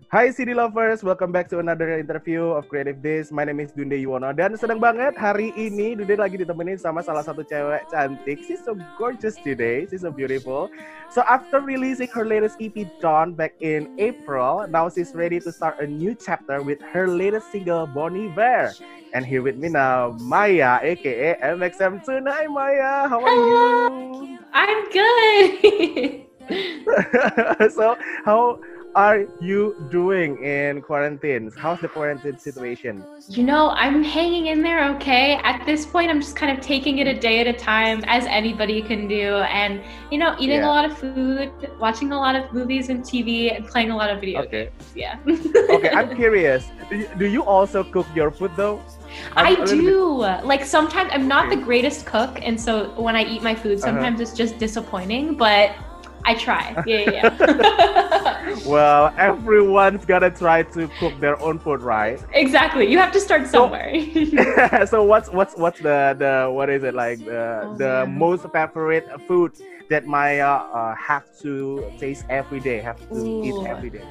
Hai CD lovers, welcome back to another interview of CreativeDisc. My name is Dunde Yuwono dan senang banget hari ini Dunde lagi ditemenin sama salah satu cewek cantik. She's so gorgeous today, she's so beautiful. So after releasing her latest EP Dawn back in April, now she's ready to start a new chapter with her latest single Bonnie Bear. And here with me now, Maia, aka MXMTOON. Hi Maia, how are you? I'm good. So how are you doing in quarantines? How's the quarantine situation? I'm hanging in there okay. At this point, I'm just kind of taking it a day at a time, as anybody can do. And, eating a lot of food, watching a lot of movies and TV, and playing a lot of video games. Yeah. Okay, I'm curious. Do you also cook your food though? I do. Like sometimes I'm not the greatest cook. And so when I eat my food, sometimes it's just disappointing, but I try. Yeah. Well, everyone's gotta try to cook their own food, right? Exactly. You have to start somewhere. So what's the what is it like the most favorite food that Maya have to taste every day, have to eat every day?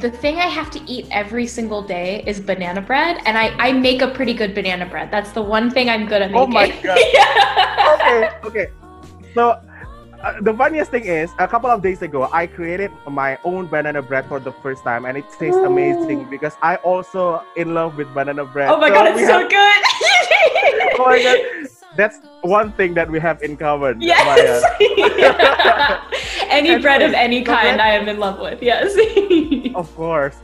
The thing I have to eat every single day is banana bread, and I make a pretty good banana bread. That's the one thing I'm good at making. Oh my god. Yeah. Okay. So the funniest thing is, a couple of days ago, I created my own banana bread for the first time, and it tastes amazing because I also in love with banana bread. Oh my god, it's so good! Oh my god, that's one thing that we have in common. Yes. Any bread of any kind, I am in love with. Yes. Of course.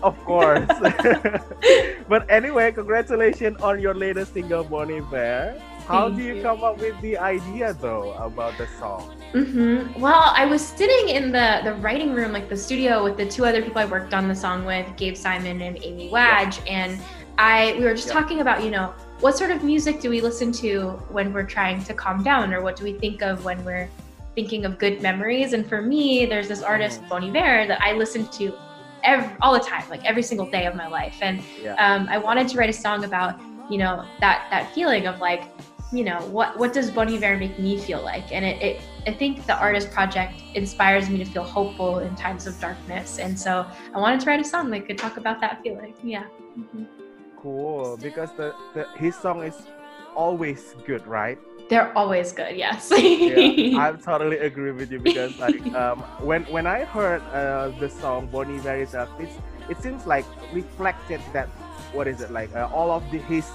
But anyway, congratulations on your latest single, Bonnie Bear. How do you come up with the idea though about the song? Well, I was sitting in the writing room, like the studio, with the two other people I worked on the song with, Gabe Simon and Amy Wadge, and we were just talking about, what sort of music do we listen to when we're trying to calm down, or what do we think of when we're thinking of good memories? And for me, there's this artist, Bonnie Bear, that I listen to all the time, like every single day of my life. And I wanted to write a song about, that feeling of like, what does Bonnie Bear make me feel like? And I think the artist project inspires me to feel hopeful in times of darkness. And so I wanted to write a song that could talk about that feeling. Yeah. Cool, because his song is always good, right? They're always good, yes. Yeah, I totally agree with you because like when I heard the song Bonnie Bear itself, it seems like reflected that what is it like all of his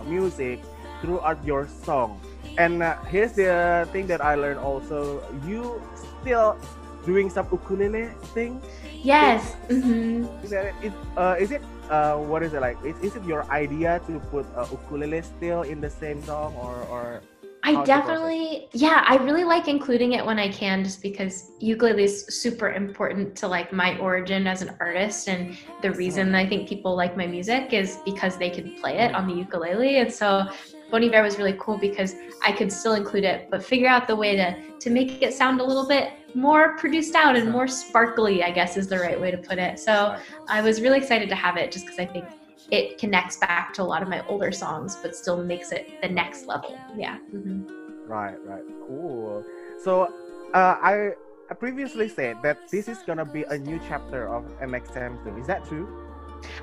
music throughout your song. And here's the thing that I learned also, you still doing some ukulele thing? Yes. Is it what is it like? Is it your idea to put ukulele still in the same song or I definitely, I really like including it when I can, just because ukulele is super important to like my origin as an artist, and the reason I think people like my music is because they can play it on the ukulele. And so Bonnie Bear was really cool because I could still include it, but figure out the way to make it sound a little bit more produced out and more sparkly, I guess is the right way to put it. So I was really excited to have it just because I think it connects back to a lot of my older songs, but still makes it the next level. Yeah. Right. Cool. So I previously said that this is gonna be a new chapter of MXMTOON. Is that true?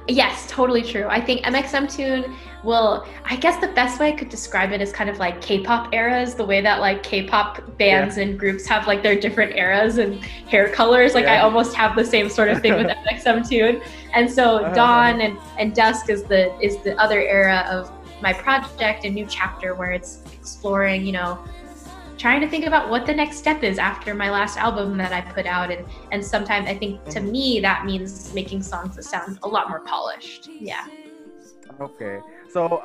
Yes, totally true. I think MXMTOON I guess the best way I could describe it is kind of like K-pop eras, the way that like K-pop bands and groups have like their different eras and hair colors. Like I almost have the same sort of thing with MXMTOON. And so Dawn and Dusk is the other era of my project, a new chapter where it's exploring, trying to think about what the next step is after my last album that I put out. And sometimes I think to me that means making songs that sound a lot more polished. Yeah. Okay. So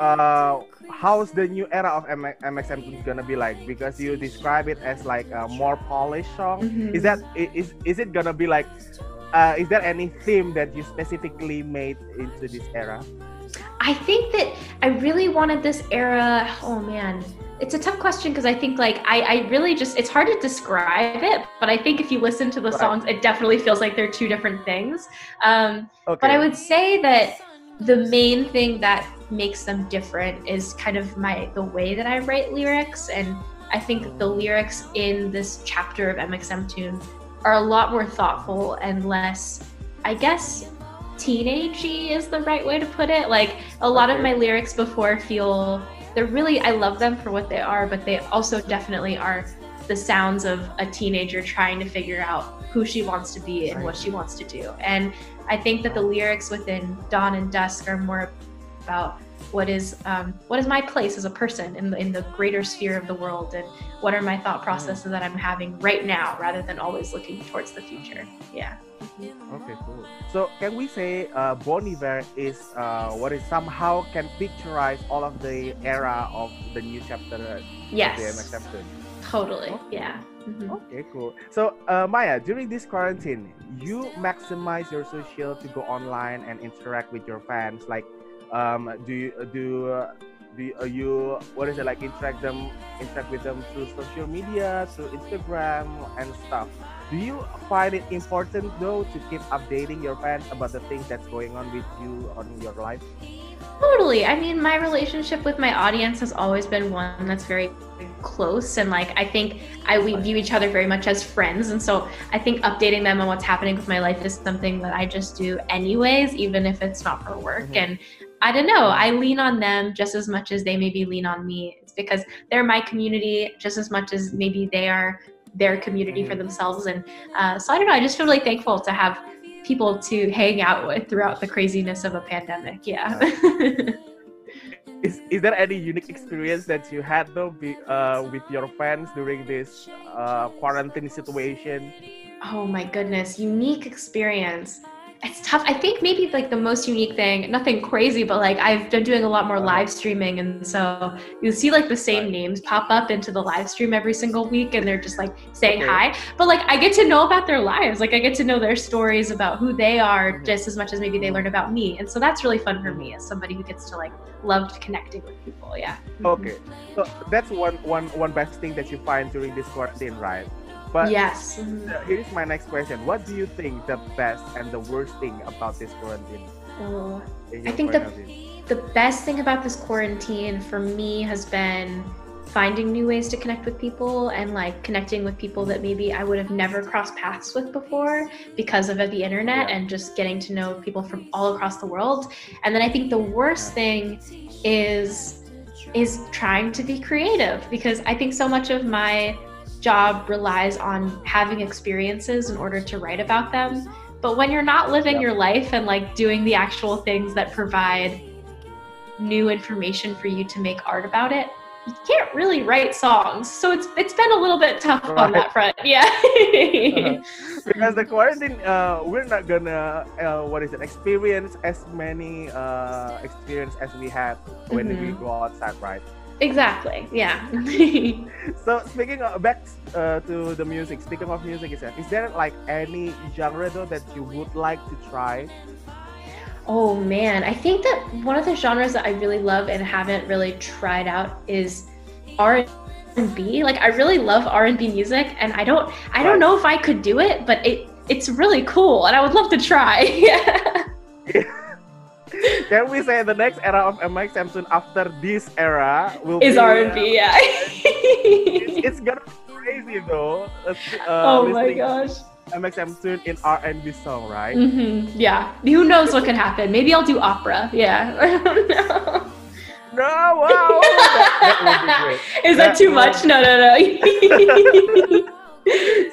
how's the new era of MXMTOON gonna be like? Because you describe it as like a more polished song. Is it gonna be like is there any theme that you specifically made into this era? I think that I really wanted this era, oh man, it's a tough question because I think like I really just, it's hard to describe it, but I think if you listen to the songs, it definitely feels like they're two different things. But I would say that the main thing that makes them different is kind of the way that I write lyrics. And I think the lyrics in this chapter of MXMTOON are a lot more thoughtful and less I guess teenagey is the right way to put it. Like a lot of my lyrics before feel, they're really, I love them for what they are, but they also definitely are the sounds of a teenager trying to figure out who she wants to be and what she wants to do. And I think that the lyrics within Dawn and Dusk are more about what is my place as a person in the greater sphere of the world, and what are my thought processes that I'm having right now rather than always looking towards the future. Yeah. Okay, cool. So can we say Bon Iver is what is somehow can picturize all of the era of the new chapter Yes. of the MXMTOON? Totally. Okay. Yeah. Mm-hmm. Okay, cool. So Maia, during this quarantine, you maximize your social to go online and interact with your fans. Like, do you what is it like interact with them through social media, through Instagram and stuff? Do you find it important though to keep updating your fans about the things that's going on with you on your life? Totally. I mean, my relationship with my audience has always been one that's very close, and like I think we view each other very much as friends, and so I think updating them on what's happening with my life is something that I just do anyways, even if it's not for work. And I don't know, I lean on them just as much as they maybe lean on me. It's because they're my community just as much as maybe they are their community for themselves. And so I don't know, I just feel really thankful to have people to hang out with throughout the craziness of a pandemic. Yeah. Is there any unique experience that you had though with your fans during this quarantine situation? Oh my goodness, unique experience. It's tough. I think maybe like the most unique thing, nothing crazy, but like I've been doing a lot more live streaming, and so you see like the same names pop up into the live stream every single week, and they're just like saying hi. But like I get to know about their lives. Like I get to know their stories about who they are just as much as maybe they learn about me. And so that's really fun for me as somebody who gets to like love connecting with people. Yeah. Okay. So that's one best thing that you find during this quarantine, right? But yes. Here's my next question. What do you think the best and the worst thing about this quarantine? Oh, I think the best thing about this quarantine for me has been finding new ways to connect with people, and like connecting with people that maybe I would have never crossed paths with before because of the internet, and just getting to know people from all across the world. And then I think the worst thing is trying to be creative, because I think so much of my job relies on having experiences in order to write about them. But when you're not living your life and like doing the actual things that provide new information for you to make art about it, you can't really write songs. So it's been a little bit tough on that front. Yeah. Because the quarantine, we're not gonna experience as many experience as we had when we go outside, right? Exactly. Yeah. So speaking of back to the music, speaking of music, is there like any genre though that you would like to try? Oh man, I think that one of the genres that I really love and haven't really tried out is R&B. Like I really love R&B music, and I don't know if I could do it, but it's really cool, and I would love to try. Yeah. Can we say the next era of MXMTOON after this era is R&B? Yeah. it's gonna be crazy though. Oh my gosh. MXMTOON in R&B song, right? Yeah. Who knows what could happen? Maybe I'll do opera. Yeah. I don't know. No, wow. that would be great. Is that too much? No.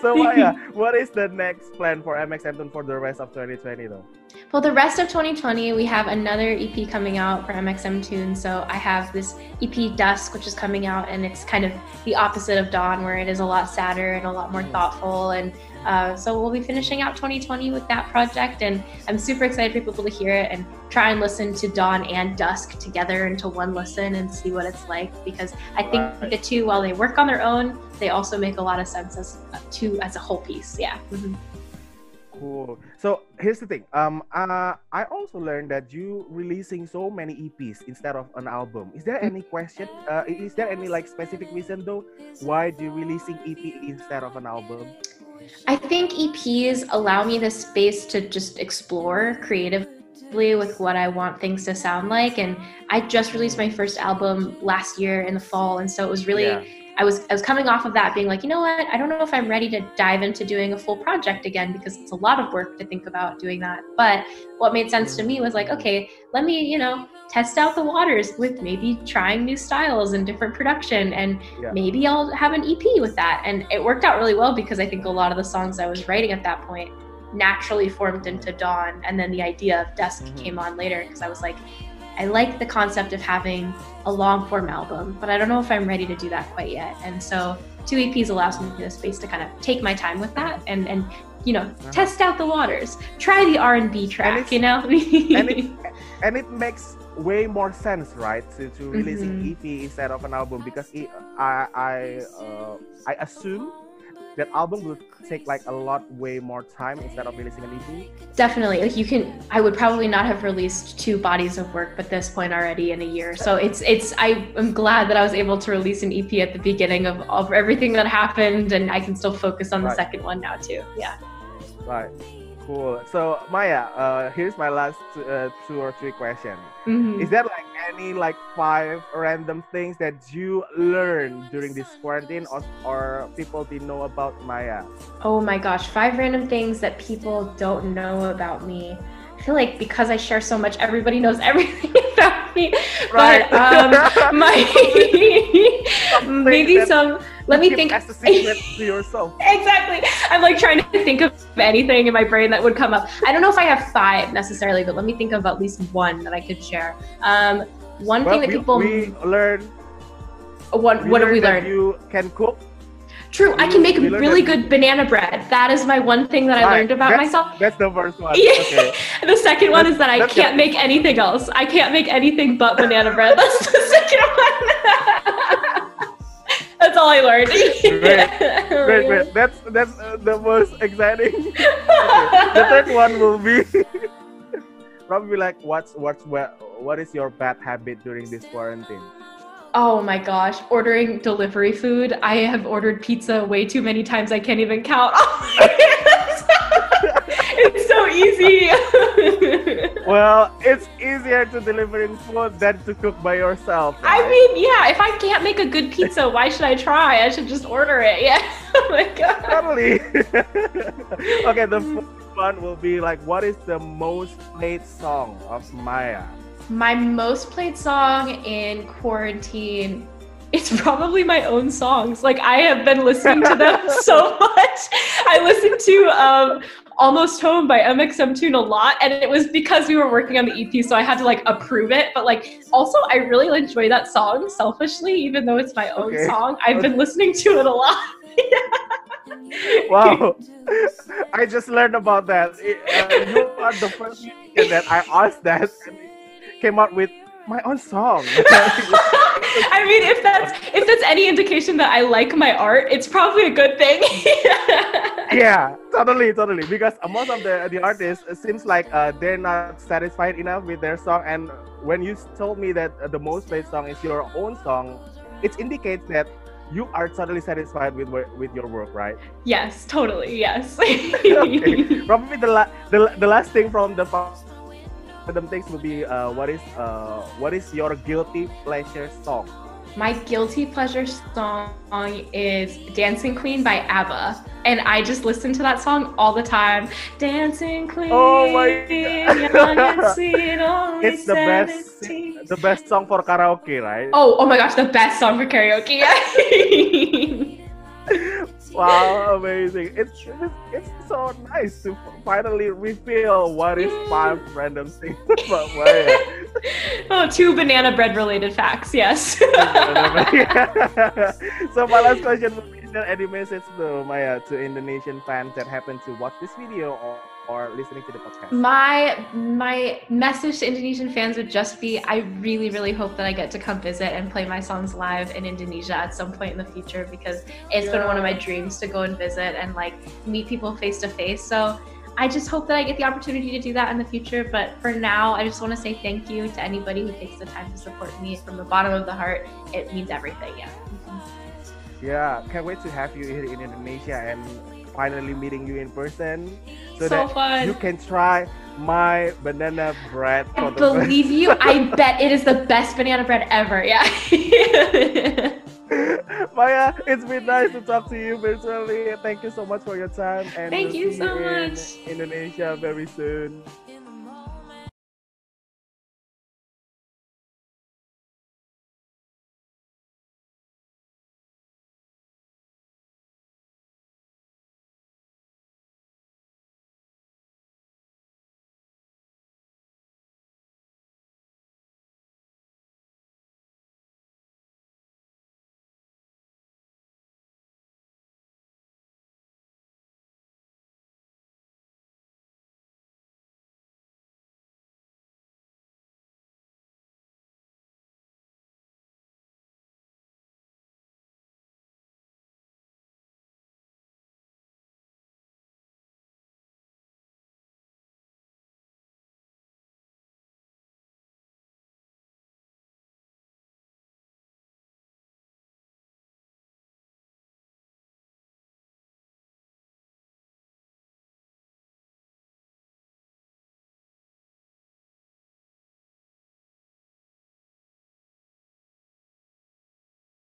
So Maia, what is the next plan for MXMTOON for the rest of 2020 though? Well, the rest of 2020, we have another EP coming out for MXMTOON. So I have this EP Dusk, which is coming out, and it's kind of the opposite of Dawn, where it is a lot sadder and a lot more thoughtful. And so we'll be finishing out 2020 with that project, and I'm super excited for people to hear it and try and listen to Dawn and Dusk together into one listen and see what it's like, because I think the two, while they work on their own, they also make a lot of sense as a whole piece. Yeah. Cool. So here's the thing. I also learned that you releasing so many EPs instead of an album. Is there any question? Is there any like specific reason though why do you releasing EP instead of an album? I think EPs allow me the space to just explore creatively with what I want things to sound like. And I just released my first album last year in the fall, and so it was really I was coming off of that being like, you know what, I don't know if I'm ready to dive into doing a full project again because it's a lot of work to think about doing that. But what made sense to me was like, okay, let me, you know, test out the waters with maybe trying new styles and different production, and maybe I'll have an EP with that. And it worked out really well because I think a lot of the songs I was writing at that point naturally formed into Dawn, and then the idea of Dusk came on later because I was like, I like the concept of having a long form album, but I don't know if I'm ready to do that quite yet. And so 2 EPs allows me the space to kind of take my time with that and you know, test out the waters, try the R&B track, you know? and it makes way more sense, right, to release an EP instead of an album, because I assume that album will take like a lot way more time instead of releasing an EP. Definitely, like I would probably not have released 2 bodies of work at this point already in a year. So I am glad that I was able to release an EP at the beginning of everything that happened, and I can still focus on the second one now too. Yeah. Right. Cool. So Maia, here's my last 2 or 3 questions. Is there like any like 5 random things that you learned during this quarantine, or people didn't know about Maia? Oh my gosh, 5 random things that people don't know about me. I feel like because I share so much, everybody knows everything about me. Right. But maybe some. Let me think. As a secret to yourself. Exactly. I'm like trying to think of anything in my brain that would come up. I don't know if I have 5 necessarily, but let me think of at least 1 that I could share. One thing that people learn. What have we learned? You can cook. True, I can make really good banana bread. That is my one thing that I learned about myself. That's the first one. Yeah. Okay. The second one is that I can't make anything else. I can't make anything but banana bread. That's the second one. That's all I learned. Great. That's the most exciting. Okay. The third one will be probably like what is your bad habit during this quarantine? Oh my gosh, ordering delivery food. I have ordered pizza way too many times. I can't even count. It's so easy. Well, it's easier to delivering food than to cook by yourself. Right? I mean, yeah, if I can't make a good pizza, why should I try? I should just order it. Yeah. Oh my god. Totally. Okay, the first one will be like, what is the most played song of Maia? My most played song in quarantine, it's probably my own songs. Like, I have been listening to them so much. I listened to Almost Home by MXMTOON a lot, and it was because we were working on the EP, so I had to like approve it. But like, also I really enjoy that song selfishly, even though it's my own song. I've been listening to it a lot. Wow, I just learned about that. You are the first musician that I asked that came out with my own song. I mean, if that's any indication that I like my art, it's probably a good thing. Yeah, totally. Because most of the artists, it seems like they're not satisfied enough with their song. And when you told me that the most played song is your own song, it indicates that you are totally satisfied with your work, right? Yes, totally. Yes. Okay. Probably the last thing from the things will be what is your guilty pleasure song? My guilty pleasure song is Dancing Queen by ABBA, and I just listen to that song all the time. Dancing Queen. Oh my god. It's the best song for karaoke, right? Oh my gosh, the best song for karaoke. Wow, amazing. It's so nice to finally reveal what is 5 random things about Maia. Oh, 2 banana bread related facts, yes. So my last question would be, is there any message to Maia, to Indonesian fans that happen to watch this video or listening to the podcast? My message to Indonesian fans would just be, I really, really hope that I get to come visit and play my songs live in Indonesia at some point in the future, because it's been one of my dreams to go and visit and like meet people face to face. So I just hope that I get the opportunity to do that in the future. But for now, I just want to say thank you to anybody who takes the time to support me from the bottom of the heart. It means everything. Yeah. Yeah, can't wait to have you here in Indonesia and finally meeting you in person, so that fun. You can try my banana bread. I believe you. I bet it is the best banana bread ever. Yeah. Maia, it's been nice to talk to you virtually. Thank you so much for your time, and Thank we'll you see so you much. in Indonesia very soon.